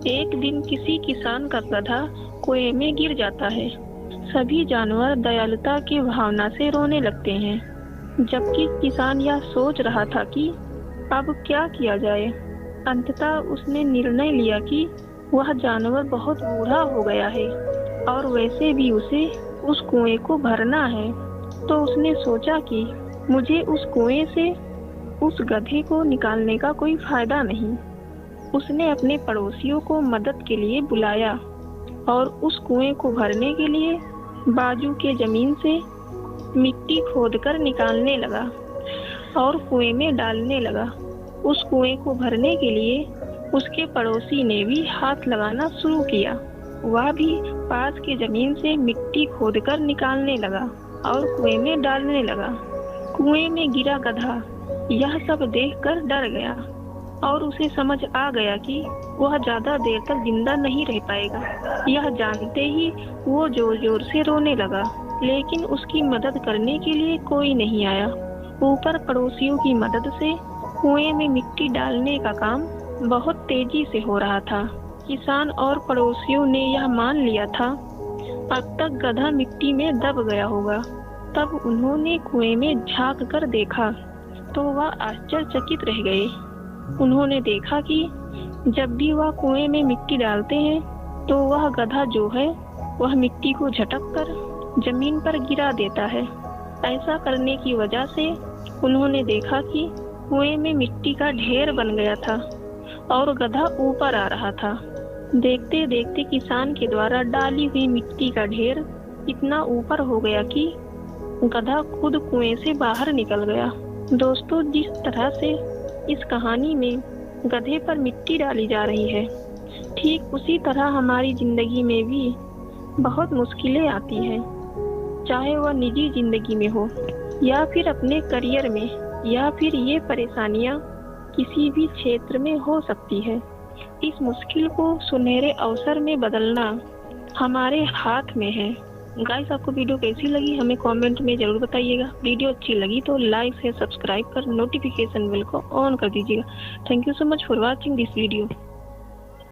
एक दिन किसी किसान का गधा कुएं में गिर जाता है। सभी जानवर दयालुता की भावना से रोने लगते हैं, जबकि किसान यह सोच रहा था कि अब क्या किया जाए। अंततः उसने निर्णय लिया कि वह जानवर बहुत बूढ़ा हो गया है और वैसे भी उसे उस कुएं को भरना है। तो उसने सोचा कि मुझे उस कुएं से उस गधे को निकालने का कोई फायदा नहीं। उसने अपने पड़ोसियों को मदद के लिए बुलाया और उस कुएं को भरने के लिए बाजू के जमीन से मिट्टी खोदकर निकालने लगा और कुएं में डालने लगा। उस कुएं को भरने के लिए उसके पड़ोसी ने भी हाथ लगाना शुरू किया। वह भी पास की जमीन से मिट्टी खोदकर निकालने लगा और कुएं में डालने लगा। कुएं में गिरा गधा यह सब देखकर डर गया और उसे समझ आ गया कि वह ज्यादा देर तक जिंदा नहीं रह पाएगा। यह जानते ही वो जोर जोर से रोने लगा, लेकिन उसकी मदद करने के लिए कोई नहीं आया। ऊपर पड़ोसियों की मदद से कुएं में मिट्टी डालने का काम बहुत तेजी से हो रहा था। किसान और पड़ोसियों ने यह मान लिया था अब तक गधा मिट्टी में दब गया होगा। तब उन्होंने कुएं में झांक कर देखा तो वह आश्चर्यचकित रह गए। उन्होंने देखा कि जब भी वह कुएं में मिट्टी डालते हैं तो वह गधा जो है वह मिट्टी को झटक कर जमीन पर गिरा देता है। ऐसा करने की वजह से उन्होंने देखा कि कुएं में मिट्टी का ढेर बन गया था और गधा ऊपर आ रहा था। देखते देखते किसान के द्वारा डाली हुई मिट्टी का ढेर इतना ऊपर हो गया कि गधा खुद कुएं से बाहर निकल गया। दोस्तों, जिस तरह से इस कहानी में गधे पर मिट्टी डाली जा रही है, ठीक उसी तरह हमारी जिंदगी में भी बहुत मुश्किलें आती हैं, चाहे वह निजी जिंदगी में हो या फिर अपने करियर में, या फिर ये परेशानियां किसी भी क्षेत्र में हो सकती है। इस मुश्किल को सुनहरे अवसर में बदलना हमारे हाथ में है। गाइस, आपको वीडियो कैसी लगी हमें कमेंट में जरूर बताइएगा। वीडियो अच्छी लगी तो लाइक से सब्सक्राइब कर नोटिफिकेशन बेल को ऑन कर दीजिएगा। Thank you so much for watching this video.